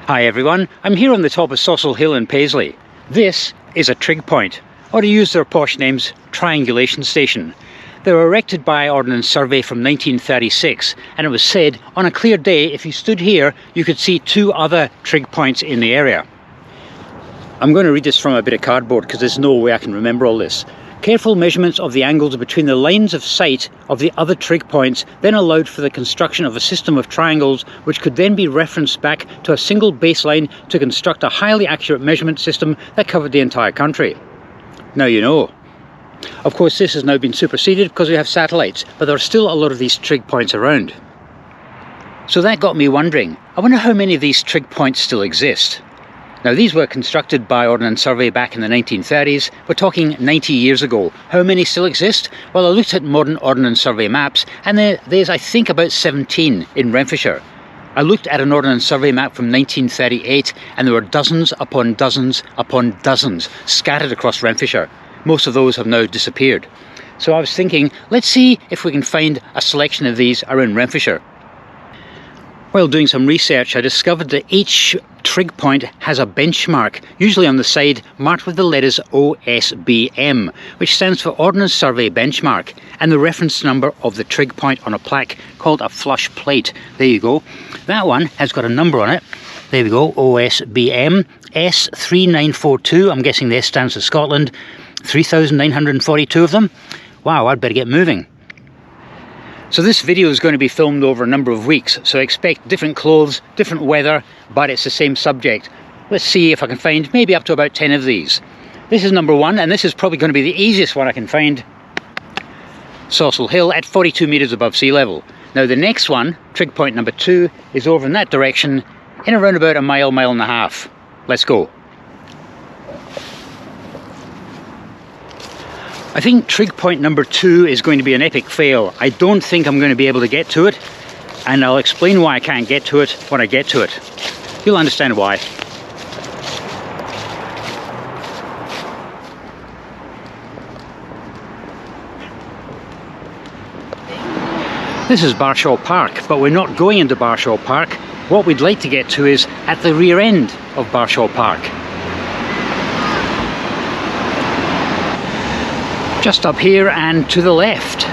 Hi everyone, I'm here on the top of Saucil Hill in Paisley. This is a trig point, or to use their posh names, triangulation station. They were erected by Ordnance Survey from 1936, and it was said on a clear day if you stood here you could see two other trig points in the area. I'm going to read this from a bit of cardboard because there's no way I can remember all this. Careful measurements of the angles between the lines of sight of the other trig points then allowed for the construction of a system of triangles which could then be referenced back to a single baseline to construct a highly accurate measurement system that covered the entire country. Now you know. Of course this has now been superseded because we have satellites, but there are still a lot of these trig points around. So that got me wondering, I wonder how many of these trig points still exist. Now these were constructed by Ordnance Survey back in the 1930s, we're talking 90 years ago. How many still exist? Well, I looked at modern Ordnance Survey maps and there's I think about 17 in Renfrewshire. I looked at an Ordnance Survey map from 1938 and there were dozens upon dozens upon dozens scattered across Renfrewshire. Most of those have now disappeared. So I was thinking, let's see if we can find a selection of these around Renfrewshire. While doing some research, I discovered that each trig point has a benchmark, usually on the side marked with the letters OSBM, which stands for Ordnance Survey Benchmark, and the reference number of the trig point on a plaque called a flush plate. There you go. That one has got a number on it. There we go, OSBM S3942. I'm guessing this stands for Scotland. 3,942 of them. Wow, I'd better get moving. So this video is going to be filmed over a number of weeks, so expect different clothes, different weather, but it's the same subject. Let's see if I can find maybe up to about 10 of these. This is number one, and this is probably going to be the easiest one I can find. Saucil Hill at 42 metres above sea level. Now the next one, trig point number 2, is over in that direction in around about a mile, mile and a half. Let's go. I think trig point number 2 is going to be an epic fail. I don't think I'm going to be able to get to it, and I'll explain why I can't get to it when I get to it. You'll understand why. This is Barshaw Park, but we're not going into Barshaw Park. What we'd like to get to is at the rear end of Barshaw Park. Just up here and to the left.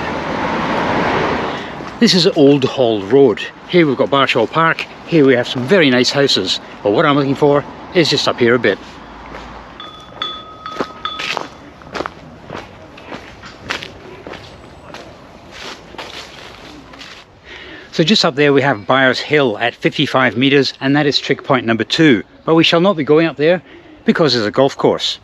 This is Old Hall Road. Here we've got Barshaw Park, here we have some very nice houses, but what I'm looking for is just up here a bit. So just up there we have Byers Hill at 55 metres, and that is trig point number 2, but we shall not be going up there because there's a golf course.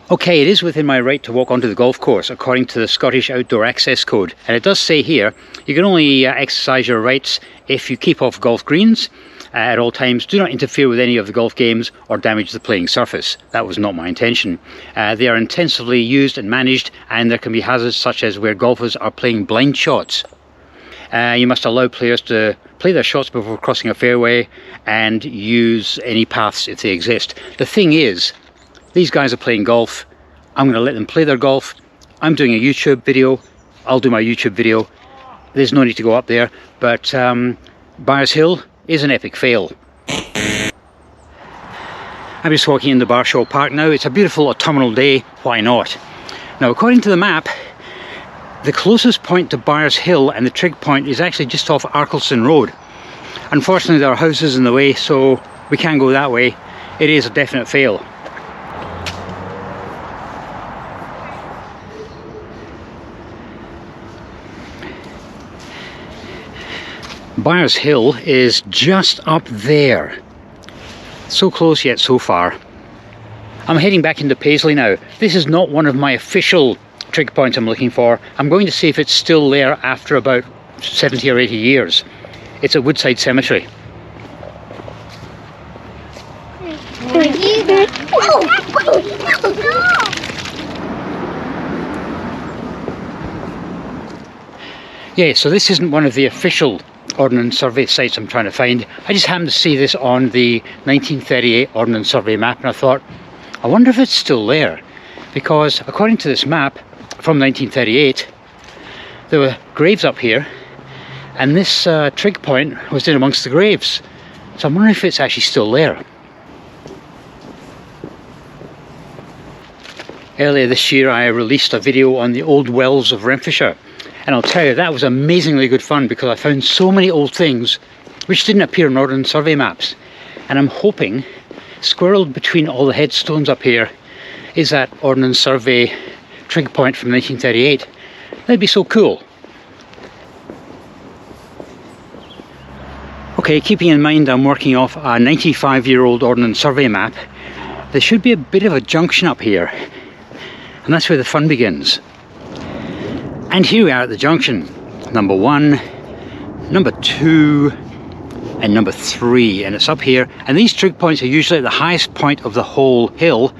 Okay, it is within my right to walk onto the golf course according to the Scottish Outdoor Access Code, and it does say here you can only exercise your rights if you keep off golf greens at all times, do not interfere with any of the golf games or damage the playing surface. That was not my intention. They are intensively used and managed, and there can be hazards such as where golfers are playing blind shots. You must allow players to play their shots before crossing a fairway and use any paths if they exist. The thing is, these guys are playing golf. I'm going to let them play their golf. I'm doing a YouTube video. I'll do my YouTube video. There's no need to go up there, but Byers Hill is an epic fail. I'm just walking into Barshaw Park now. It's a beautiful autumnal day. Why not? Now, according to the map, the closest point to Byers Hill and the trig point is actually just off Arkleston Road. Unfortunately, there are houses in the way, so we can't go that way. It is a definite fail. Byers Hill is just up there. So close yet so far. I'm heading back into Paisley now. This is not one of my official trig points I'm looking for. I'm going to see if it's still there after about 70 or 80 years. It's at Woodside Cemetery. Yeah, so this isn't one of the official Ordnance Survey sites I'm trying to find. I just happened to see this on the 1938 Ordnance Survey map, and I thought, I wonder if it's still there, because according to this map from 1938 there were graves up here, and this trig point was in amongst the graves. So I'm wondering if it's actually still there. Earlier this year I released a video on the old wells of Renfrewshire, and I'll tell you, that was amazingly good fun because I found so many old things which didn't appear in Ordnance Survey maps. And I'm hoping, squirreled between all the headstones up here, is that Ordnance Survey trig point from 1938. That'd be so cool. Okay, keeping in mind I'm working off a 95-year-old Ordnance Survey map, there should be a bit of a junction up here. And that's where the fun begins. And here we are at the junction. Number 1, number 2, and number 3. And it's up here. And these trig points are usually at the highest point of the whole hill.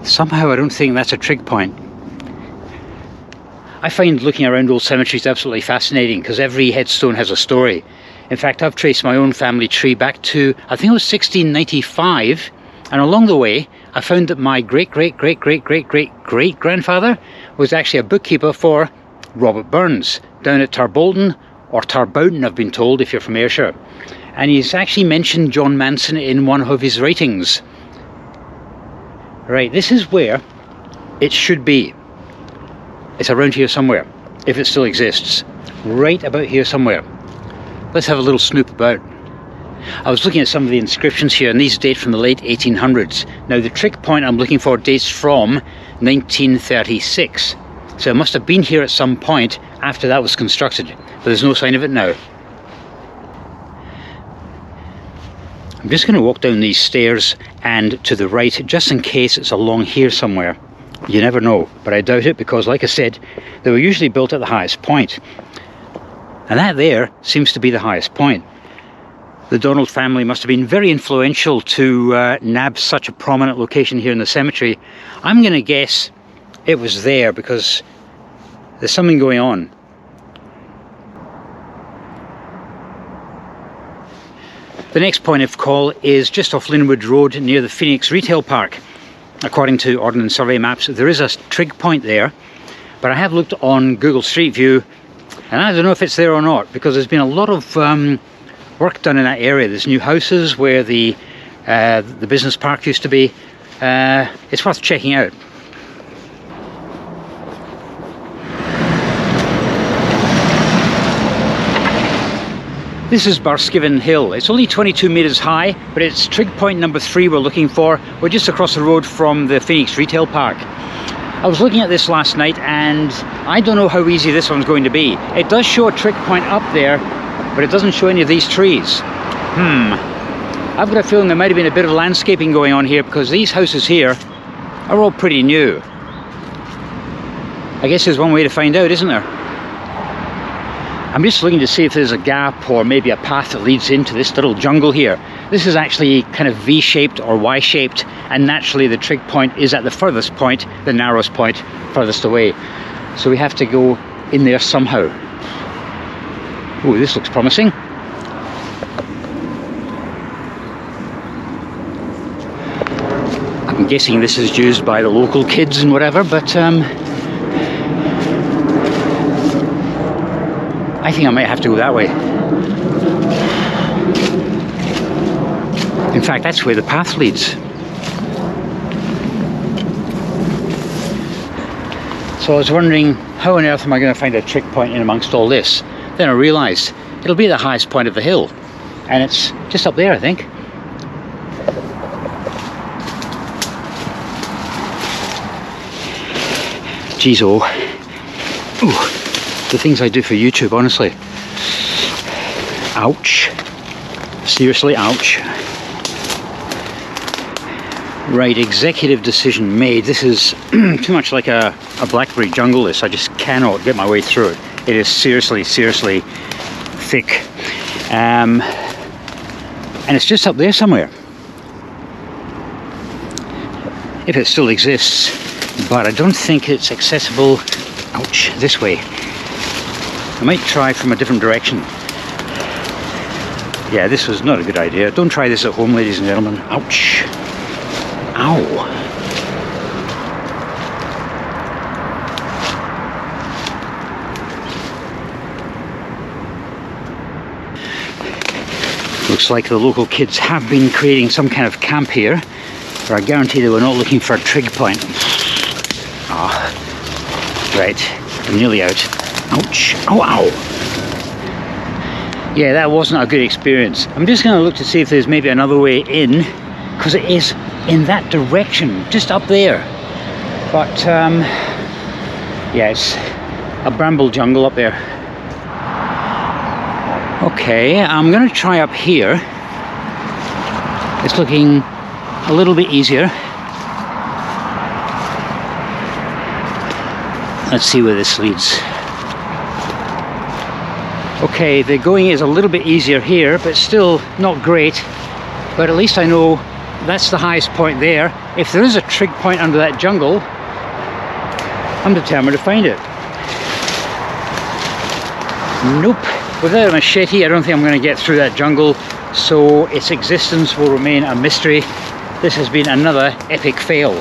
Somehow I don't think that's a trig point. I find looking around old cemeteries absolutely fascinating because every headstone has a story. In fact, I've traced my own family tree back to, I think it was 1695. And along the way, I found that my great-great-great-great-great-great-great-grandfather was actually a bookkeeper for Robert Burns down at Tarbolton, or Tarbowden, I've been told, if you're from Ayrshire. And he's actually mentioned John Manson in one of his writings. Right, this is where it should be. It's around here somewhere, if it still exists. Right about here somewhere. Let's have a little snoop about. I was looking at some of the inscriptions here, and these date from the late 1800s. Now the trig point I'm looking for dates from 1936. So it must have been here at some point after that was constructed, but there's no sign of it now. I'm just going to walk down these stairs and to the right, just in case it's along here somewhere. You never know, but I doubt it because, like I said, they were usually built at the highest point. And that there seems to be the highest point. The Donald family must have been very influential to nab such a prominent location here in the cemetery. I'm going to guess it was there because there's something going on. The next point of call is just off Linwood Road near the Phoenix Retail Park. According to Ordnance Survey maps, there is a trig point there, but I have looked on Google Street View and I don't know if it's there or not because there's been a lot of work done in that area. There's new houses where the business park used to be. It's worth checking out. This is Barskiven Hill. It's only 22 metres high, but it's trig point number 3 we're looking for. We're just across the road from the Phoenix Retail Park. I was looking at this last night and I don't know how easy this one's going to be. It does show a trig point up there, but it doesn't show any of these trees. I've got a feeling there might have been a bit of landscaping going on here because these houses here are all pretty new. I guess there's one way to find out, isn't there? I'm just looking to see if there's a gap or maybe a path that leads into this little jungle here. This is actually kind of V-shaped or Y-shaped, and naturally the trig point is at the furthest point, the narrowest point, furthest away. So we have to go in there somehow. Oh, this looks promising. I'm guessing this is used by the local kids and whatever, but I think I might have to go that way. In fact, that's where the path leads. So I was wondering, how on earth am I going to find a trig point in amongst all this? Then I realised it'll be the highest point of the hill, and it's just up there, I think. Geez, oh. Ooh, the things I do for YouTube, honestly. Ouch. Seriously, ouch. Right, executive decision made. This is too much like a blackberry jungle, this. I just cannot get my way through it. It is seriously, seriously thick. And it's just up there somewhere. If it still exists. But I don't think it's accessible, ouch, this way. I might try from a different direction. Yeah, this was not a good idea. Don't try this at home, ladies and gentlemen. Ouch. Ow. Looks like the local kids have been creating some kind of camp here, but I guarantee they were not looking for a trig point. Ah, right, I'm nearly out. Ouch, ow, ow. Yeah, that wasn't a good experience. I'm just going to look to see if there's maybe another way in, because it is in that direction, just up there. But, yeah, it's a bramble jungle up there. Okay, I'm going to try up here. It's looking a little bit easier. Let's see where this leads. Okay, the going is a little bit easier here, but still not great. But at least I know that's the highest point there. If there is a trig point under that jungle, I'm determined to find it. Nope. Without a machete, I don't think I'm going to get through that jungle, so its existence will remain a mystery. This has been another epic fail.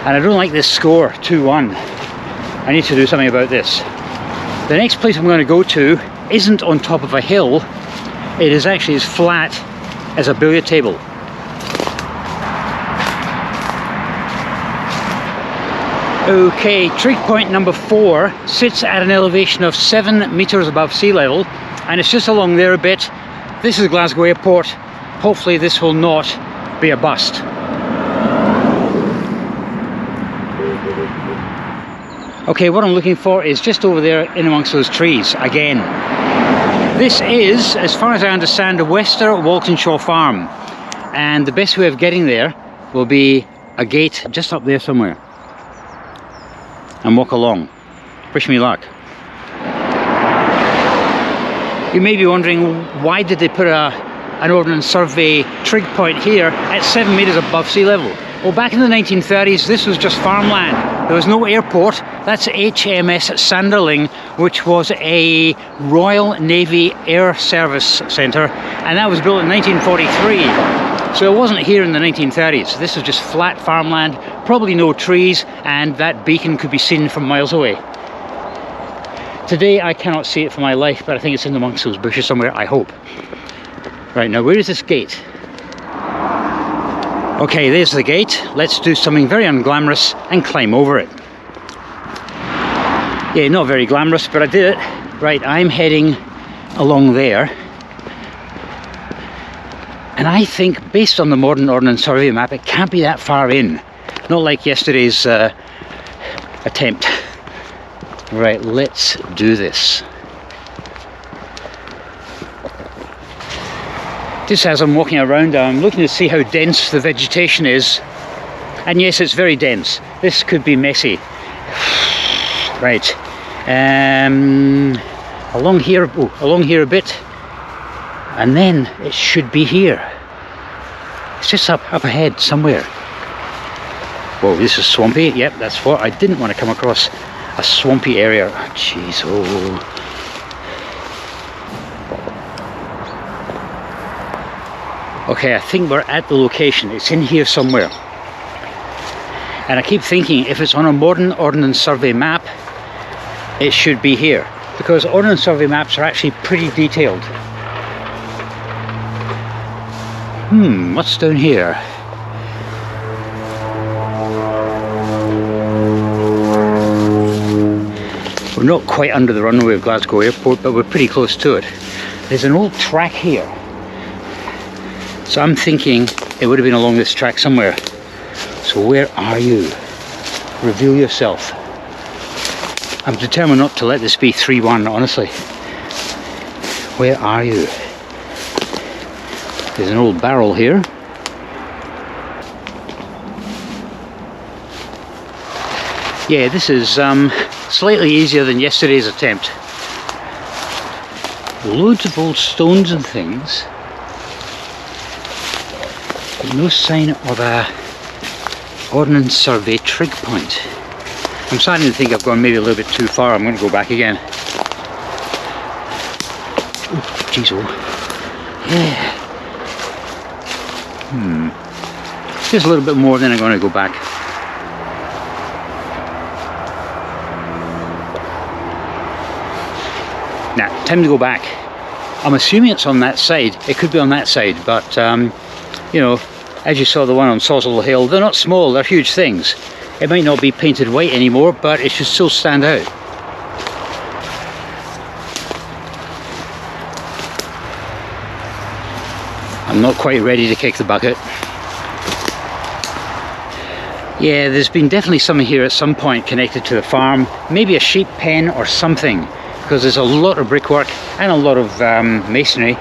And I don't like this score, 2-1. I need to do something about this. The next place I'm going to go to isn't on top of a hill. It is actually as flat as a billiard table. Okay, trig point number 4 sits at an elevation of 7 meters above sea level, and it's just along there a bit. This is Glasgow Airport. Hopefully this will not be a bust. Okay, what I'm looking for is just over there in amongst those trees again. This is, as far as I understand, the Wester Walkinshaw Farm, and the best way of getting there will be a gate just up there somewhere. And walk along. Wish me luck. You may be wondering, why did they put an Ordnance Survey trig point here at 7 meters above sea level? Well, back in the 1930s, this was just farmland. There was no airport. That's HMS Sanderling, which was a Royal Navy Air Service Centre, and that was built in 1943. So it wasn't here in the 1930s. This was just flat farmland, probably no trees, and that beacon could be seen from miles away. Today I cannot see it for my life, but I think it's in amongst those bushes somewhere, I hope. Right, now where is this gate? Okay, there's the gate. Let's do something very unglamorous and climb over it. Yeah, not very glamorous, but I did it. Right, I'm heading along there. And I think, based on the modern Ordnance Survey map, it can't be that far in. Not like yesterday's attempt. Right, let's do this. Just as I'm walking around, I'm looking to see how dense the vegetation is. And yes, it's very dense. This could be messy. Right. Along here a bit. And then it should be here. It's just up ahead somewhere. Whoa, this is swampy. Yep, that's what I didn't want to come across. A swampy area. Jeez, oh. Okay, I think we're at the location. It's in here somewhere. And I keep thinking, if it's on a modern Ordnance Survey map, it should be here. Because Ordnance Survey maps are actually pretty detailed. What's down here? We're not quite under the runway of Glasgow Airport, but we're pretty close to it. There's an old track here. So I'm thinking it would have been along this track somewhere. So where are you? Reveal yourself. I'm determined not to let this be 3-1, honestly. Where are you? There's an old barrel here. Yeah, this is slightly easier than yesterday's attempt. Loads of old stones and things. But no sign of a Ordnance Survey trig point. I'm starting to think I've gone maybe a little bit too far. I'm going to go back again. Oh, jeez, oh. Yeah. Just a little bit more, then I'm going to go back. Nah, time to go back. I'm assuming it's on that side. It could be on that side, but you know, as you saw the one on Sawsall Hill, they're not small, they're huge things. It might not be painted white anymore, but it should still stand out. I'm not quite ready to kick the bucket. Yeah, there's been definitely something here at some point connected to the farm, maybe a sheep pen or something, because there's a lot of brickwork and a lot of masonry,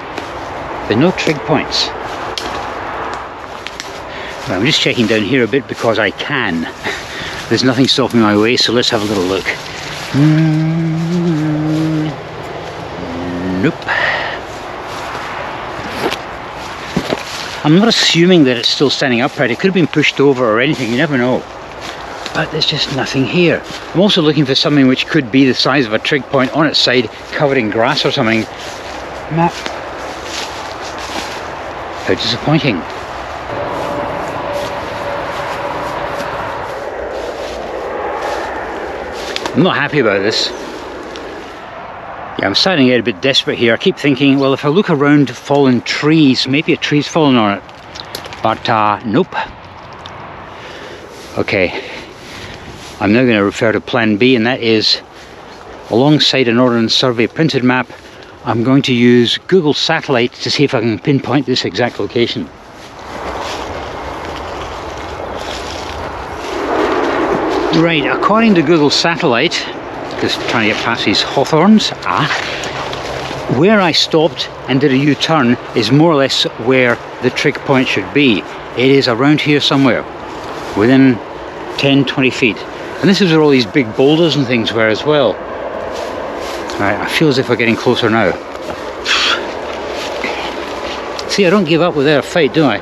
but no trig points. Well, I'm just checking down here a bit because I can. There's nothing stopping my way, so let's have a little look. Nope. I'm not assuming that it's still standing upright. It could have been pushed over or anything, you never know. But there's just nothing here. I'm also looking for something which could be the size of a trig point on its side, covered in grass or something. Map. How disappointing. I'm not happy about this. Yeah, I'm starting to get a bit desperate here. I keep thinking, well, if I look around fallen trees, maybe a tree's fallen on it. But nope. Okay, I'm now going to refer to plan B, and that is alongside an Ordnance Survey printed map, I'm going to use Google Satellite to see if I can pinpoint this exact location. Right, according to Google Satellite, just trying to get past these hawthorns, where I stopped and did a U-turn is more or less where the trig point should be. It is around here somewhere, within 10-20 feet. And this is where all these big boulders and things were as well. Right, I feel as if we're getting closer now. See, I don't give up without a fight, do I?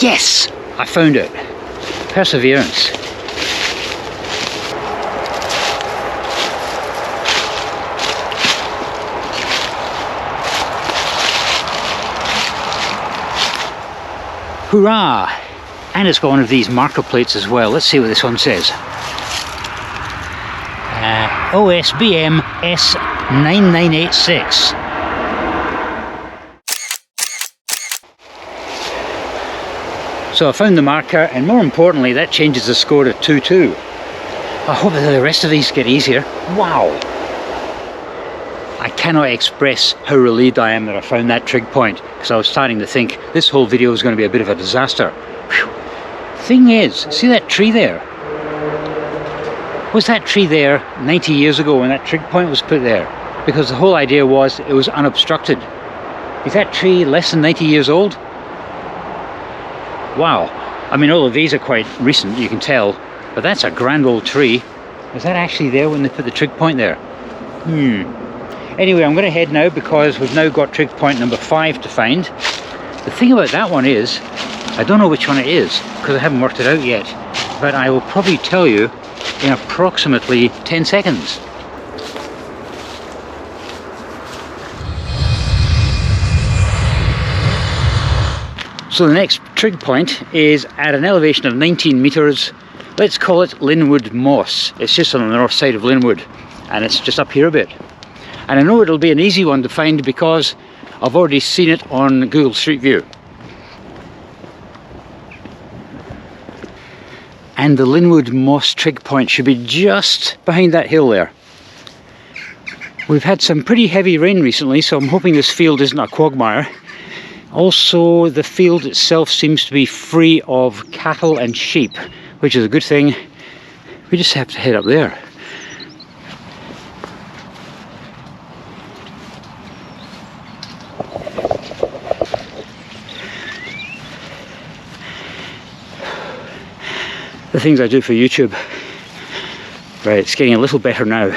Yes! I found it. Perseverance. Hurrah! And it's got one of these marker plates as well. Let's see what this one says. OSBM S9986. So I found the marker, and more importantly, that changes the score to 2-2. I hope that the rest of these get easier. Wow! I cannot express how relieved I am that I found that trig point, because I was starting to think this whole video was going to be a bit of a disaster. Whew. Thing is, see that tree there? Was that tree there 90 years ago when that trig point was put there? Because the whole idea was it was unobstructed. Is that tree less than 90 years old? Wow, I mean, all of these are quite recent, you can tell, but that's a grand old tree. Was that actually there when they put the trig point there? Anyway, I'm going to head now because we've now got trig point number 5 to find. The thing about that one is, I don't know which one it is because I haven't worked it out yet, but I will probably tell you in approximately 10 seconds. So the next trig point is at an elevation of 19 meters. Let's call it Linwood Moss. It's just on the north side of Linwood, and it's just up here a bit. And I know it'll be an easy one to find because I've already seen it on Google Street View. And the Linwood Moss trig point should be just behind that hill there. We've had some pretty heavy rain recently, so I'm hoping this field isn't a quagmire. Also, the field itself seems to be free of cattle and sheep, which is a good thing. We just have to head up there. The things I do for YouTube. Right, it's getting a little better now.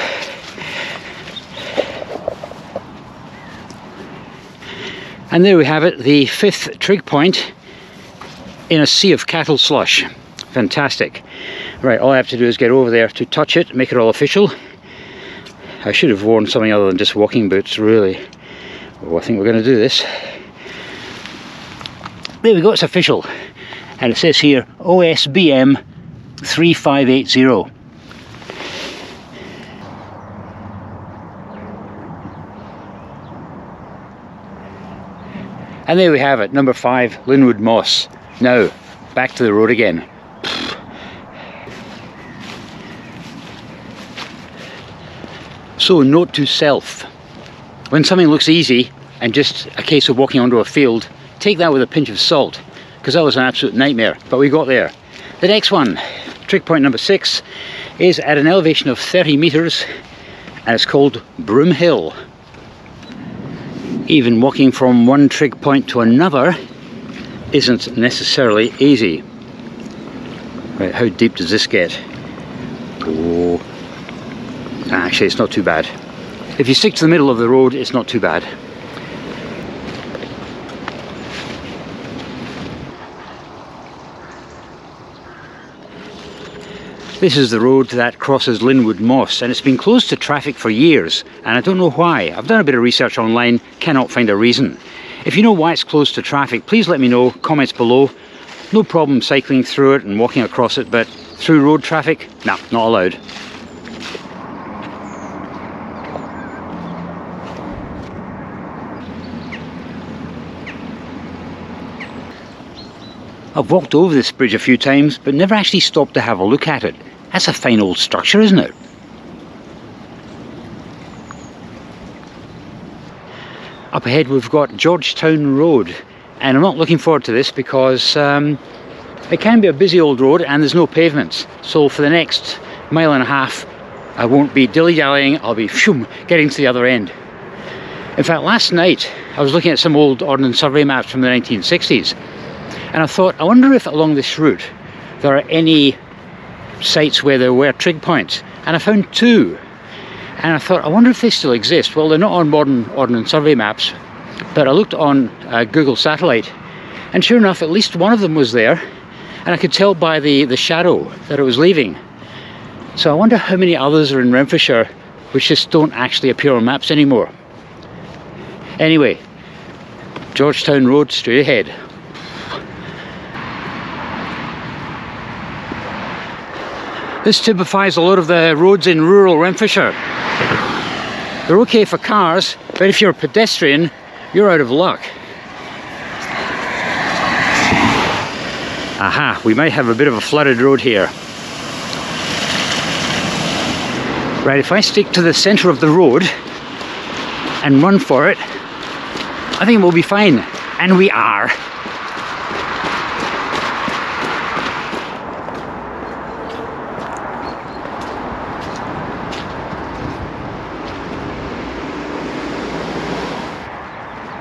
And there we have it, the 5th trig point in a sea of cattle slush. Fantastic. Right, all I have to do is get over there to touch it, make it all official. I should have worn something other than just walking boots, really. Oh, I think we're going to do this. There we go, it's official. and it says here OSBM 3580. And there we have it, number 5, Linwood Moss. Now, back to the road again. So, note to self. When something looks easy and just a case of walking onto a field, take that with a pinch of salt, because that was an absolute nightmare, but we got there. The next one, trig point number 6, is at an elevation of 30 meters, and it's called Broom Hill. Even walking from one trig point to another isn't necessarily easy. Right, how deep does this get? Oh, actually it's not too bad. If you stick to the middle of the road, it's not too bad. This is the road that crosses Linwood Moss, and it's been closed to traffic for years, and I don't know why. I've done a bit of research online, cannot find a reason. If you know why it's closed to traffic, please let me know, comments below. No problem cycling through it and walking across it, but through road traffic, nah, not allowed. I've walked over this bridge a few times, but never actually stopped to have a look at it. That's a fine old structure, isn't it? Up ahead we've got Georgetown Road, and I'm not looking forward to this because it can be a busy old road and there's no pavements. So for the next mile and a half I won't be dilly-dallying, I'll be getting to the other end. In fact, last night I was looking at some old Ordnance Survey maps from the 1960s, and I thought, I wonder if along this route there are any sites where there were trig points, and I found 2. And I thought, I wonder if they still exist. Well, they're not on modern Ordnance Survey maps, but I looked on Google Satellite, and sure enough, at least one of them was there, and I could tell by the shadow that it was leaving. So I wonder how many others are in Renfrewshire which just don't actually appear on maps anymore. Anyway, Georgetown Road straight ahead. This typifies a lot of the roads in rural Renfrewshire. They're okay for cars, but if you're a pedestrian, you're out of luck. Aha, we might have a bit of a flooded road here. Right, if I stick to the centre of the road and run for it, I think we'll be fine. And we are.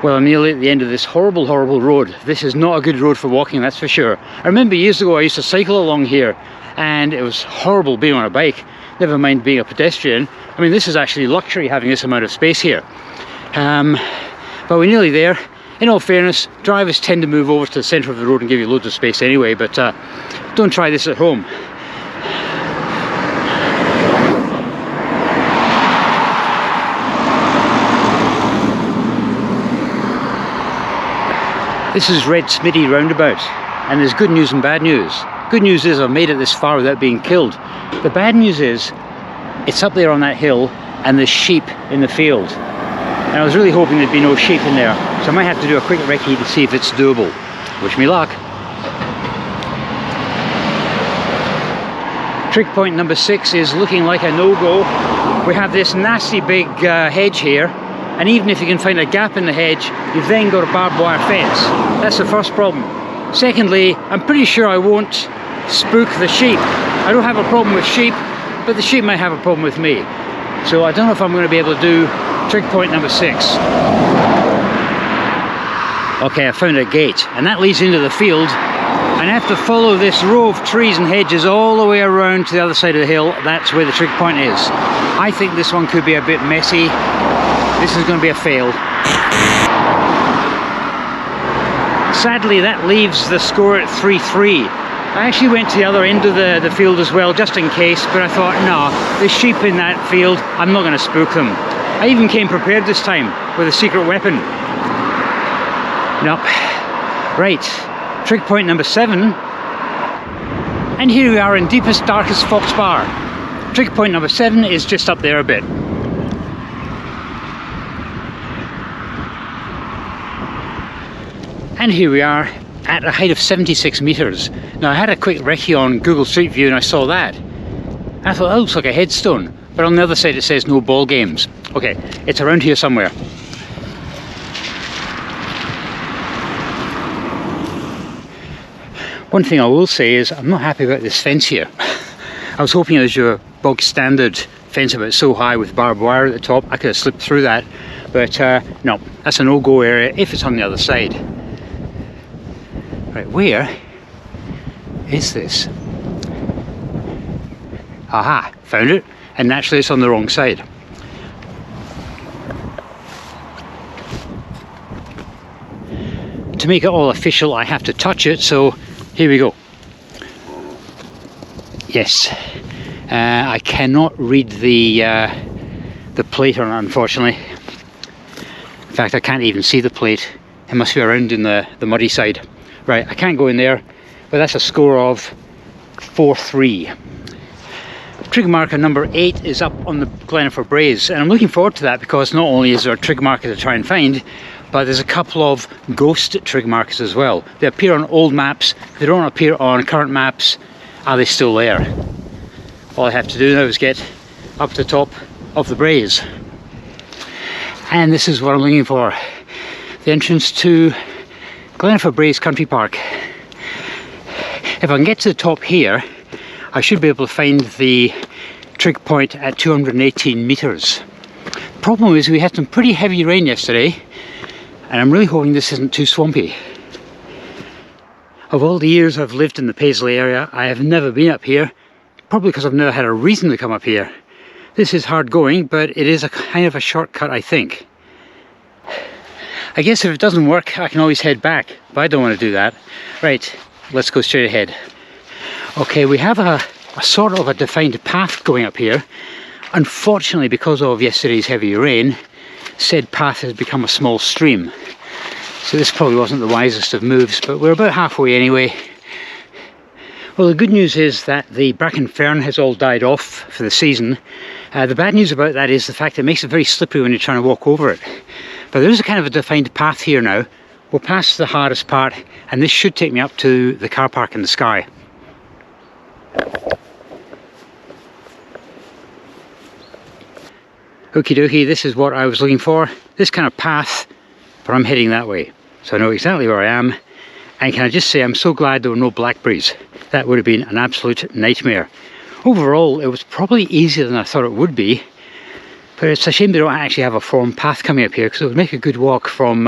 Well, I'm nearly at the end of this horrible, horrible road. This is not a good road for walking, that's for sure. I remember years ago I used to cycle along here, and it was horrible being on a bike, never mind being a pedestrian. I mean, this is actually luxury having this amount of space here. But we're nearly there. In all fairness, drivers tend to move over to the centre of the road and give you loads of space anyway, but don't try this at home. This is Red Smitty roundabout, and there's good news and bad news. Good news is I've made it this far without being killed. The bad news is it's up there on that hill and there's sheep in the field. And I was really hoping there'd be no sheep in there, so I might have to do a quick recce to see if it's doable. Wish me luck. Trig point number 6 is looking like a no-go. We have this nasty big hedge here, and even if you can find a gap in the hedge, you've then got a barbed wire fence. That's the first problem. Secondly, I'm pretty sure I won't spook the sheep. I don't have a problem with sheep, but the sheep might have a problem with me. So I don't know if I'm going to be able to do trig point number 6. Okay, I found a gate, and that leads into the field, and I have to follow this row of trees and hedges all the way around to the other side of the hill. That's where the trig point is. I think this one could be a bit messy. This is going to be a fail. Sadly, that leaves the score at 3-3. I actually went to the other end of the field as well, just in case, but I thought, no, there's sheep in that field, I'm not going to spook them. I even came prepared this time with a secret weapon. Nope. Right, trig point number 7 And here we are in deepest, darkest Fox Bar. Trig point number 7 is just up there a bit. And here we are at a height of 76 meters. Now I had a quick recce on Google Street View and I saw that. I thought that looks like a headstone, but on the other side it says no ball games. Okay, it's around here somewhere. One thing I will say is I'm not happy about this fence here. I was hoping it was your bog standard fence about so high with barbed wire at the top. I could have slipped through that, but no, that's a no-go area if it's on the other side. Right, where is this? Aha, found it, and naturally it's on the wrong side. To make it all official, I have to touch it, so here we go. Yes, I cannot read the plate on it, unfortunately. In fact, I can't even see the plate. It must be around in the muddy side. Right, I can't go in there, but that's a score of 4-3. Trig marker number 8 is up on the Glenifer Braes, and I'm looking forward to that because not only is there a trig marker to try and find, but there's a couple of ghost trig markers as well. They appear on old maps, they don't appear on current maps. Are they still there? All I have to do now is get up to the top of the Braes. And this is what I'm looking for. The entrance to Glenifer Braes Country Park. If I can get to the top here, I should be able to find the trig point at 218 meters. Problem is we had some pretty heavy rain yesterday, and I'm really hoping this isn't too swampy. Of all the years I've lived in the Paisley area, I have never been up here, probably because I've never had a reason to come up here. This is hard going, but it is a kind of a shortcut, I think. I guess if it doesn't work, I can always head back, but I don't want to do that. Right, let's go straight ahead. Okay, we have a sort of a defined path going up here. Unfortunately, because of yesterday's heavy rain, said path has become a small stream. So this probably wasn't the wisest of moves, but we're about halfway anyway. Well, the good news is that the bracken fern has all died off for the season. The bad news about that is the fact that it makes it very slippery when you're trying to walk over it. But there is a kind of a defined path here now. We're past the hardest part, and this should take me up to the car park in the sky. Okie dokie, this is what I was looking for. This kind of path, but I'm heading that way. So I know exactly where I am. And can I just say, I'm so glad there were no blackberries. That would have been an absolute nightmare. Overall, it was probably easier than I thought it would be. But it's a shame they don't actually have a formed path coming up here, because it would make a good walk from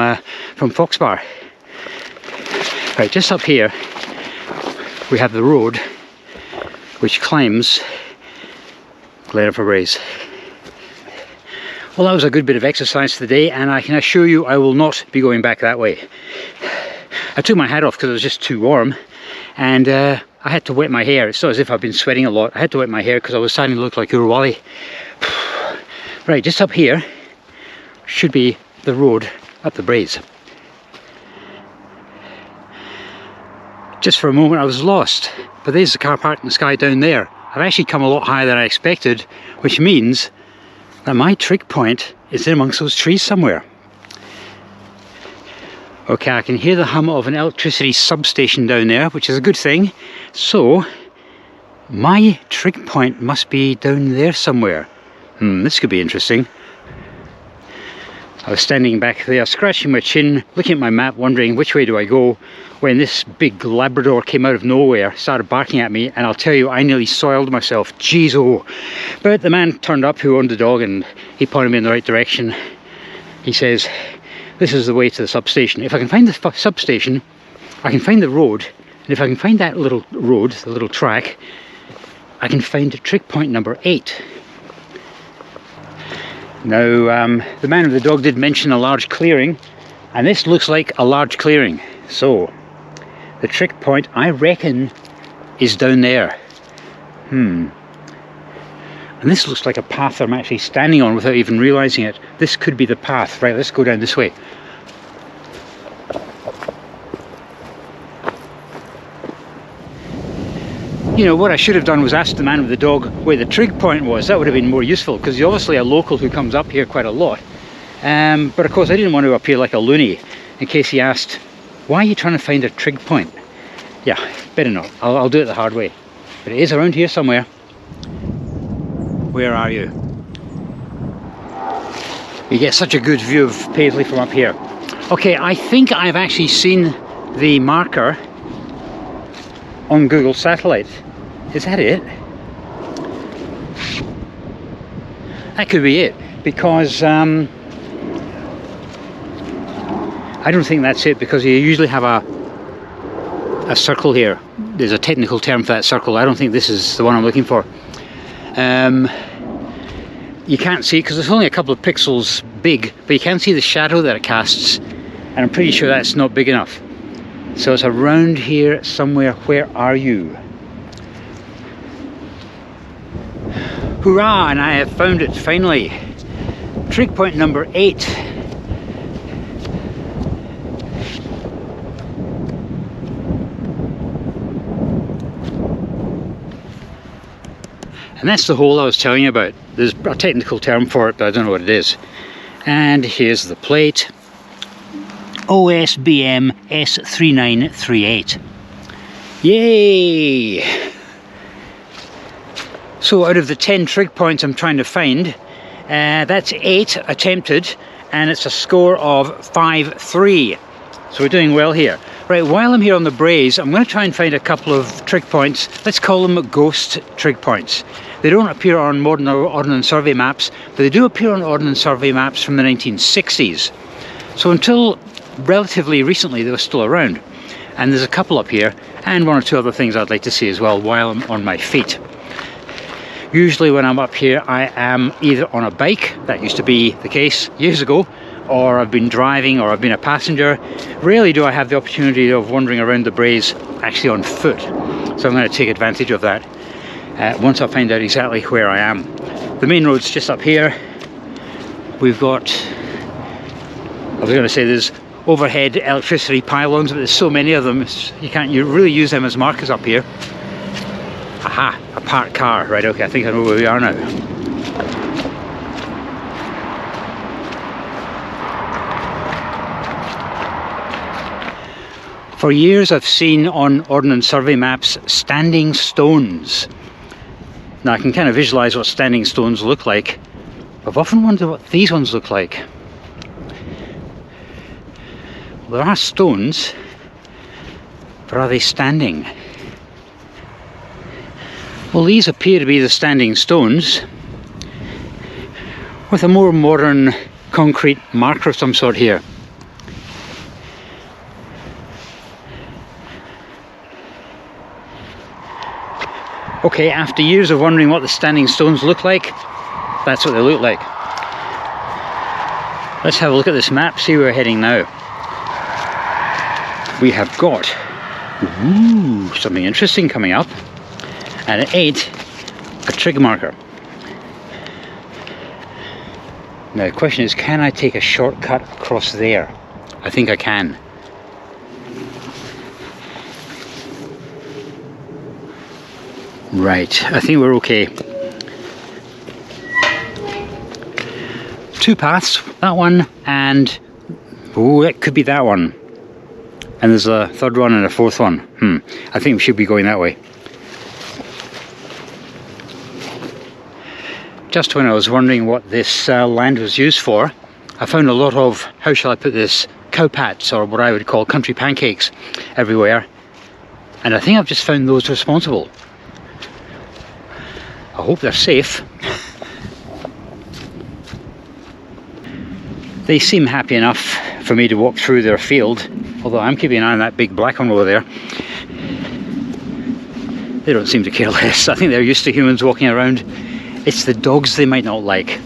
Fox Bar. Right, just up here, we have the road, which climbs Glenifer Braes. Well, that was a good bit of exercise today, and I can assure you I will not be going back that way. I took my hat off because it was just too warm, and I had to wet my hair. It's not as if I've been sweating a lot. I had to wet my hair because I was starting to look like Urwally. Right, just up here should be the road up the Braes. Just for a moment I was lost, but there's the car park in the sky down there. I've actually come a lot higher than I expected, which means that my trig point is in amongst those trees somewhere. Okay, I can hear the hum of an electricity substation down there, which is a good thing. So, my trig point must be down there somewhere. This could be interesting. I was standing back there, scratching my chin, looking at my map, wondering which way do I go, when this big Labrador came out of nowhere, started barking at me, and I'll tell you, I nearly soiled myself. Jeez, oh. But the man turned up who owned the dog, and he pointed me in the right direction. He says, this is the way to the substation. If I can find the substation, I can find the road, and if I can find that little road, the little track, I can find trig point number 8. Now, the man with the dog did mention a large clearing, and this looks like a large clearing. So, the trig point, I reckon, is down there. And this looks like a path I'm actually standing on without even realising it. This could be the path. Right, let's go down this way. You know, what I should have done was ask the man with the dog where the trig point was. That would have been more useful, because he's obviously a local who comes up here quite a lot. But of course I didn't want to appear like a loony in case he asked, why are you trying to find a trig point? Yeah, better not. I'll do it the hard way. But it is around here somewhere. Where are you? You get such a good view of Paisley from up here. Okay, I think I've actually seen the marker on Google Satellite. Is that it? That could be it, because I don't think that's it, because you usually have a circle here. There's a technical term for that circle. I don't think this is the one I'm looking for. You can't see because it's only a couple of pixels big, but you can see the shadow that it casts, and I'm pretty sure that's not big enough. So it's around here somewhere. Where are you? Hurrah! And I have found it finally. Trig point number 8. And that's the hole I was telling you about. There's a technical term for it, but I don't know what it is. And here's the plate. OSBM S3938. Yay! So out of the 10 trig points I'm trying to find, that's 8 attempted, and it's a score of 5-3. So we're doing well here. Right, while I'm here on the Braes, I'm going to try and find a couple of trig points. Let's call them ghost trig points. They don't appear on modern Ordnance Survey maps, but they do appear on Ordnance Survey maps from the 1960s. So until relatively recently they were still around. And there's a couple up here, and one or two other things I'd like to see as well while I'm on my feet. Usually when I'm up here I am either on a bike, that used to be the case years ago, or I've been driving, or I've been a passenger. Rarely do I have the opportunity of wandering around the Braes actually on foot. So I'm going to take advantage of that once I find out exactly where I am. The main road's just up here. We've got, I was going to say there's overhead electricity pylons, but there's so many of them, you really use them as markers up here. Aha, a parked car. Right, okay, I think I know where we are now. For years I've seen on Ordnance Survey maps standing stones. Now I can kind of visualise what standing stones look like. I've often wondered what these ones look like. Well, there are stones, but are they standing? Well, these appear to be the standing stones with a more modern concrete marker of some sort here. Okay, after years of wondering what the standing stones look like, that's what they look like. Let's have a look at this map, see where we're heading now. We have got something interesting coming up, and at 8, a trig marker. Now the question is, can I take a shortcut across there? I think I can. Right, I think we're okay. 2 paths, that one, and oh, it could be that one. And there's a third one and a fourth one. I think we should be going that way. Just when I was wondering what this land was used for, I found a lot of, how shall I put this, cowpats, or what I would call country pancakes, everywhere. And I think I've just found those responsible. I hope they're safe. They seem happy enough for me to walk through their field, although I'm keeping an eye on that big black one over there. They don't seem to care less. I think they're used to humans walking around. It's the dogs they might not like.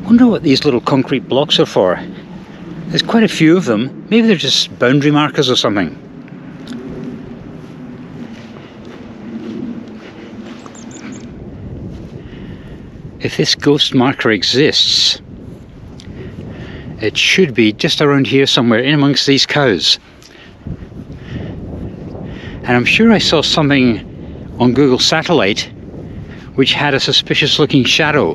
I wonder what these little concrete blocks are for. There's quite a few of them. Maybe they're just boundary markers or something. If this ghost marker exists, it should be just around here somewhere, in amongst these cows. And I'm sure I saw something on Google Satellite which had a suspicious looking shadow.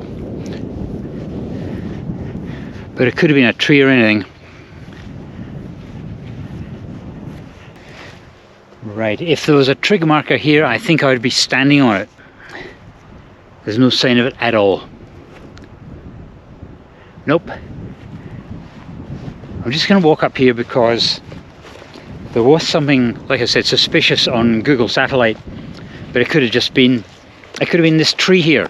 But it could have been a tree or anything. Right, if there was a trig marker here, I think I would be standing on it. There's no sign of it at all. Nope. I'm just going to walk up here because there was something, like I said, suspicious on Google Satellite, but it could have just been, it could have been this tree here.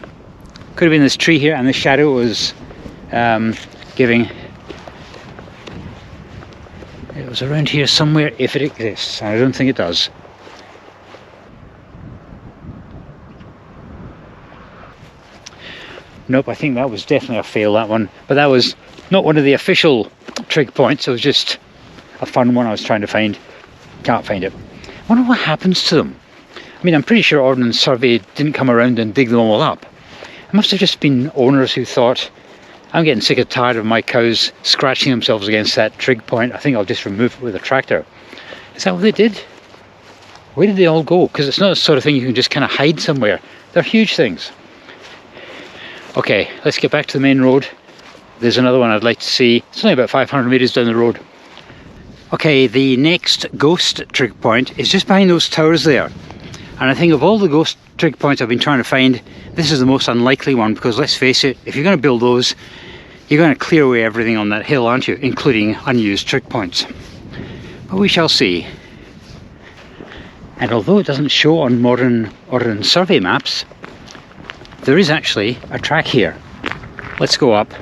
Could have been this tree here, and the shadow was giving. It was around here somewhere, if it exists. I don't think it does. Nope, I think that was definitely a fail, that one. But that was not one of the official trig points. It was just a fun one I was trying to find. Can't find it. I wonder what happens to them. I mean, I'm pretty sure Ordnance Survey didn't come around and dig them all up. It must have just been owners who thought, I'm getting sick and tired of my cows scratching themselves against that trig point. I think I'll just remove it with a tractor. Is that what they did? Where did they all go? Because it's not the sort of thing you can just kind of hide somewhere. They're huge things. Okay, let's get back to the main road. There's another one I'd like to see. It's only about 500 metres down the road. Okay, the next ghost trig point is just behind those towers there. And I think of all the ghost trig points I've been trying to find, this is the most unlikely one, because let's face it, if you're going to build those, you're going to clear away everything on that hill, aren't you? Including unused trig points. But we shall see. And although it doesn't show on modern Ordnance Survey maps, there is actually a track here. Let's go up.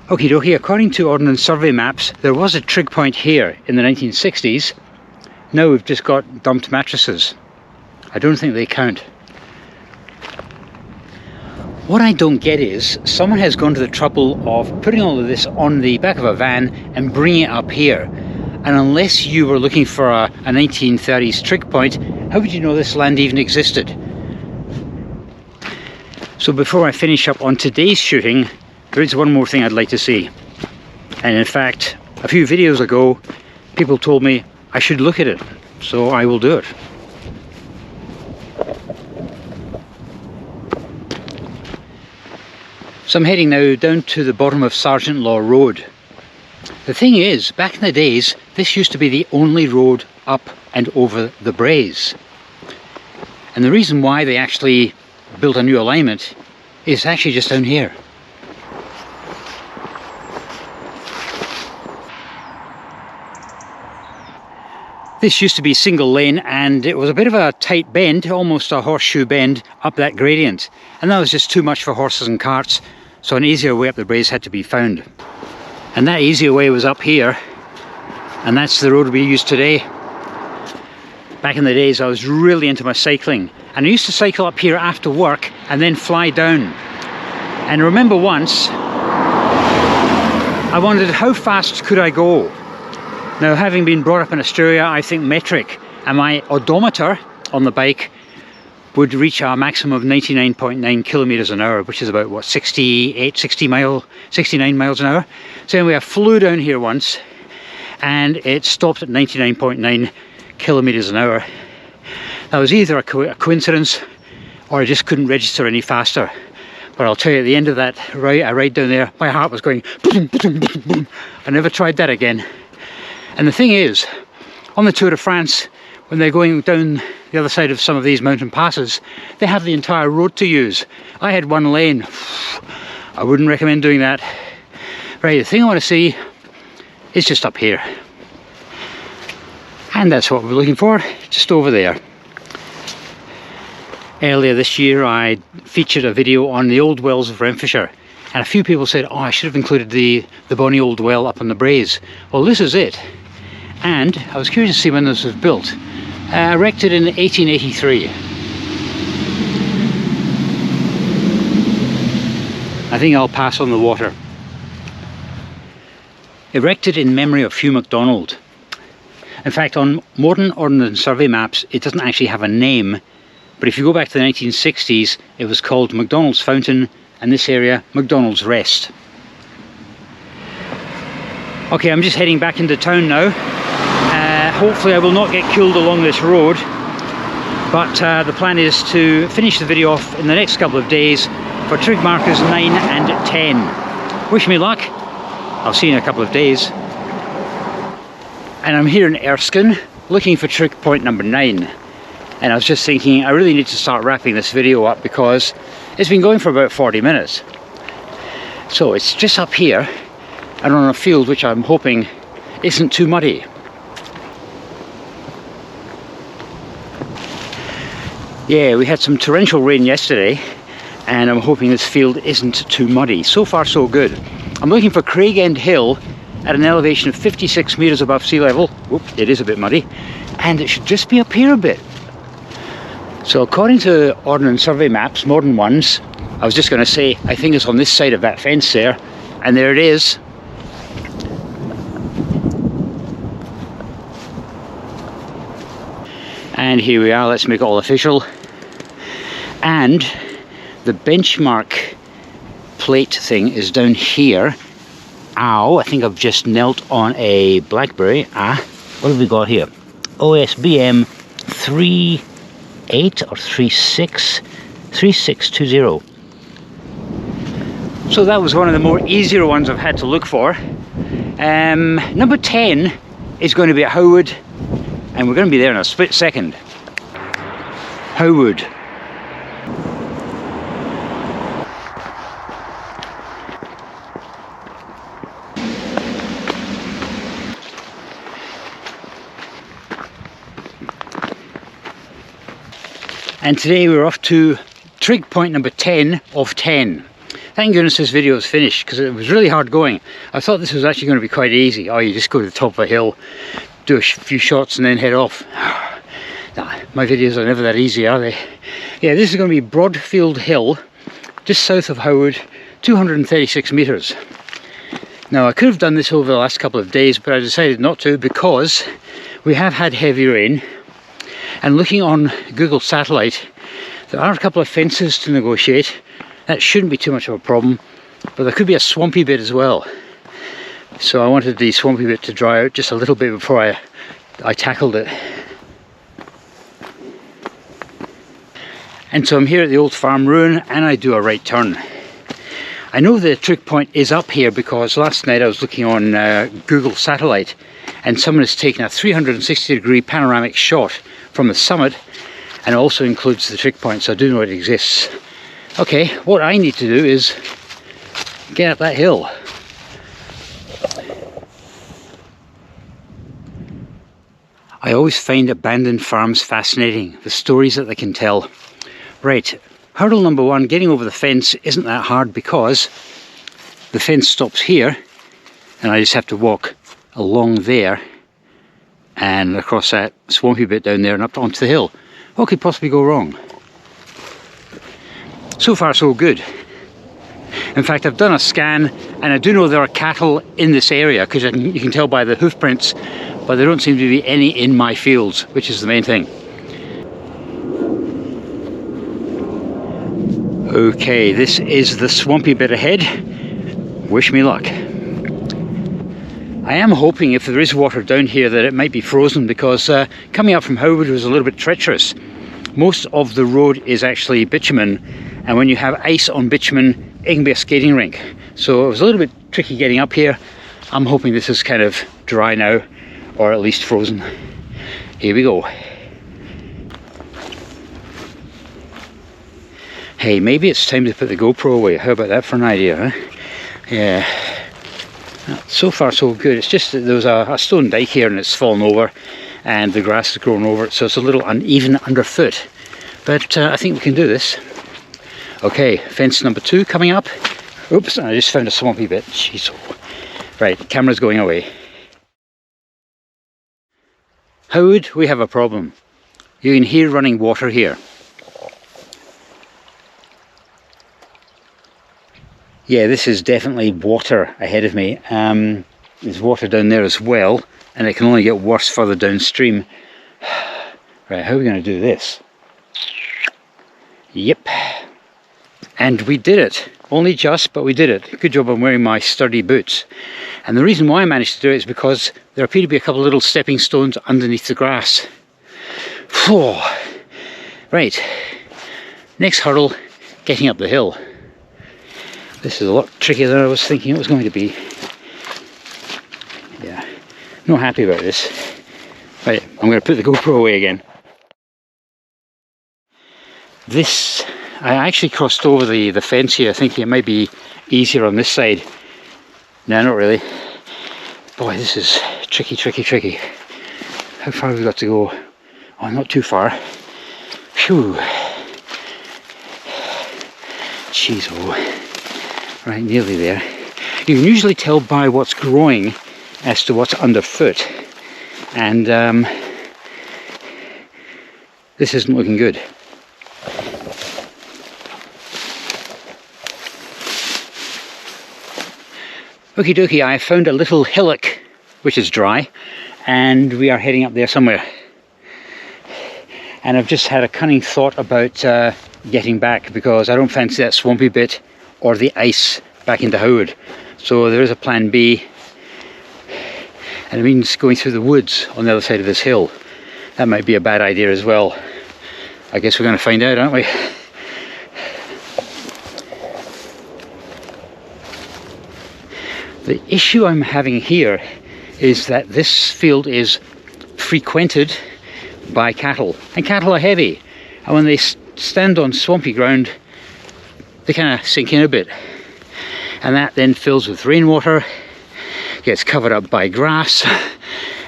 Okie dokie, according to Ordnance Survey maps, there was a trig point here in the 1960s. Now we've just got dumped mattresses. I don't think they count. What I don't get is, someone has gone to the trouble of putting all of this on the back of a van and bringing it up here. And unless you were looking for a 1930s trig point, how would you know this land even existed? So before I finish up on today's shooting, there is one more thing I'd like to see. And in fact, a few videos ago, people told me I should look at it. So I will do it. So I'm heading now down to the bottom of Sergeant Law Road. The thing is, back in the days, this used to be the only road up and over the Braes. And the reason why they actually built a new alignment is actually just down here. This used to be single lane, and it was a bit of a tight bend, almost a horseshoe bend up that gradient. And that was just too much for horses and carts, so an easier way up the Braes had to be found. And that easier way was up here, and that's the road we use today. Back in the days I was really into my cycling, and I used to cycle up here after work and then fly down. And I remember once, I wondered how fast could I go? Now, having been brought up in Australia, I think metric, and my odometer on the bike would reach a maximum of 99.9 kilometers an hour, which is about, what, 69 miles an hour. So anyway, I flew down here once, and it stopped at 99.9 kilometers an hour. That was either a coincidence, or I just couldn't register any faster. But I'll tell you, at the end of that ride down there, my heart was going boom, boom, boom, boom. I never tried that again. And the thing is, on the Tour de France, when they're going down the other side of some of these mountain passes, they have the entire road to use. I had one lane. I wouldn't recommend doing that. Right, the thing I want to see is just up here. And that's what we're looking for, just over there. Earlier this year I featured a video on the old wells of Renfrewshire, and a few people said, oh, I should have included the bonny old well up on the Braes. Well, this is it. And I was curious to see when this was built. Erected in 1883. I think I'll pass on the water. Erected in memory of Hugh MacDonald. In fact, on modern Ordnance Survey maps, it doesn't actually have a name. But if you go back to the 1960s, it was called McDonald's Fountain, and this area, McDonald's Rest. Okay, I'm just heading back into town now. Hopefully I will not get killed along this road. But the plan is to finish the video off in the next couple of days for trig markers 9 and 10. Wish me luck. I'll see you in a couple of days. And I'm here in Erskine looking for trig point number 9. And I was just thinking I really need to start wrapping this video up because it's been going for about 40 minutes. So it's just up here and on a field which I'm hoping isn't too muddy. Yeah, we had some torrential rain yesterday and I'm hoping this field isn't too muddy. So far so good. I'm looking for Craig End Hill at an elevation of 56 metres above sea level. Whoops, it is a bit muddy. And it should just be up here a bit. So according to Ordnance Survey maps, modern ones, I was just going to say, I think it's on this side of that fence there, and there it is. And here we are, let's make it all official. And the benchmark plate thing is down here. Ow, I think I've just knelt on a blackberry. What have we got here? OSBM 38 or 3620. So that was one of the more easier ones I've had to look for. Number 10 is going to be at Howwood, and we're going to be there in a split second. Howwood. And today we're off to trig point number 10 of 10. Thank goodness this video is finished because it was really hard going. I thought this was actually going to be quite easy. Oh, you just go to the top of a hill, do a few shots and then head off. Nah, my videos are never that easy, are they? Yeah, this is going to be Broadfield Hill, just south of Howwood, 236 metres. Now I could have done this over the last couple of days, but I decided not to because we have had heavy rain. And looking on Google Satellite, there are a couple of fences to negotiate. That shouldn't be too much of a problem, but there could be a swampy bit as well. So I wanted the swampy bit to dry out just a little bit before I tackled it. And so I'm here at the old farm ruin and I do a right turn. I know the trig point is up here because last night I was looking on Google Satellite and someone has taken a 360-degree panoramic shot from the summit, and it also includes the trig point, so I do know it exists. Okay, what I need to do is get up that hill. I always find abandoned farms fascinating, the stories that they can tell. Right, hurdle number 1, getting over the fence isn't that hard because the fence stops here and I just have to walk along there and across that swampy bit down there and up onto the hill. What could possibly go wrong? So far so good. In fact, I've done a scan and I do know there are cattle in this area because you can tell by the hoof prints, but there don't seem to be any in my fields, which is the main thing. Okay, this is the swampy bit ahead. Wish me luck. I am hoping if there is water down here that it might be frozen because coming up from Howwood was a little bit treacherous. Most of the road is actually bitumen, and when you have ice on bitumen it can be a skating rink. So it was a little bit tricky getting up here. I'm hoping this is kind of dry now, or at least frozen. Here we go. Hey, maybe it's time to put the GoPro away. How about that for an idea, huh? Yeah. So far so good. It's just that there was a stone dike here and it's fallen over and the grass has grown over it, so it's a little uneven underfoot. But I think we can do this. Okay, fence number 2 coming up. Oops, I just found a swampy bit. Jeez. Right, camera's going away. Howwood, we have a problem. You can hear running water here. Yeah, this is definitely water ahead of me. There's water down there as well, and it can only get worse further downstream. Right, how are we going to do this? Yep. And we did it. Only just, but we did it. Good job I'm wearing my sturdy boots. And the reason why I managed to do it is because there appear to be a couple of little stepping stones underneath the grass. Whew. Right. Next hurdle, getting up the hill. This is a lot trickier than I was thinking it was going to be. Yeah, not happy about this. Right, I'm going to put the GoPro away again. This, I actually crossed over the fence here thinking it might be easier on this side. No, not really. Boy, this is tricky, tricky, tricky. How far have we got to go? Oh, not too far. Phew. Jeez, oh. Right, nearly there. You can usually tell by what's growing as to what's underfoot. And this isn't looking good. Okie dokie, I found a little hillock which is dry, and we are heading up there somewhere. And I've just had a cunning thought about getting back, because I don't fancy that swampy bit or the ice back into Howard. So there is a plan B, and it means going through the woods on the other side of this hill. That might be a bad idea as well. I guess we're going to find out, aren't we? The issue I'm having here is that this field is frequented by cattle, and cattle are heavy, and when they stand on swampy ground they kind of sink in a bit, and that then fills with rainwater, gets covered up by grass,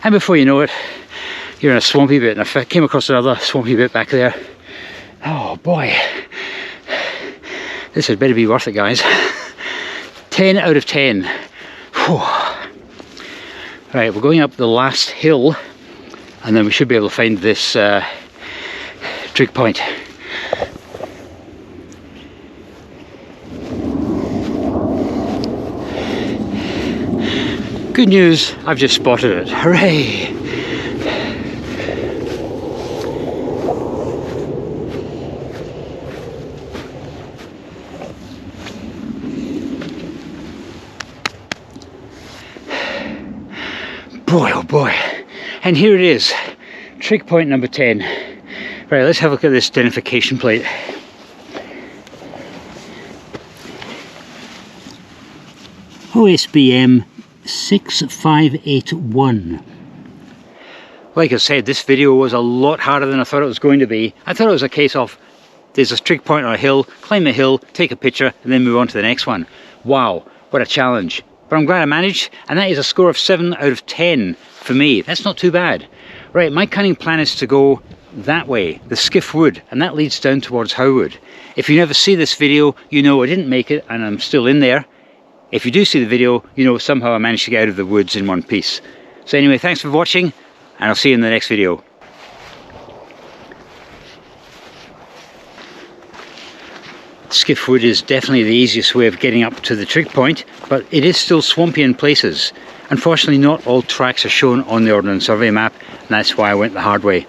and before you know it you're in a swampy bit. And I came across another swampy bit back there. Oh boy, this had better be worth it, guys. 10 out of 10. Whew. Right, we're going up the last hill, and then we should be able to find this trig point. Good news, I've just spotted it. Hooray! Boy, oh boy. And here it is, trig point number 10. Right, let's have a look at this identification plate. OSBM 6581. Like I said, this video was a lot harder than I thought it was going to be. I thought it was a case of there's a trig point on a hill, climb the hill, take a picture, and then move on to the next one. Wow, what a challenge. But I'm glad I managed, and that is a score of 7 out of 10 for me. That's not too bad. Right, my cunning plan is to go that way, the Skiff Wood, and that leads down towards Howard. If you never see this video, you know I didn't make it and I'm still in there. If you do see the video, you know somehow I managed to get out of the woods in one piece. So anyway, thanks for watching, and I'll see you in the next video. Skiff Wood is definitely the easiest way of getting up to the trig point, but it is still swampy in places. Unfortunately, not all tracks are shown on the Ordnance Survey map, and that's why I went the hard way.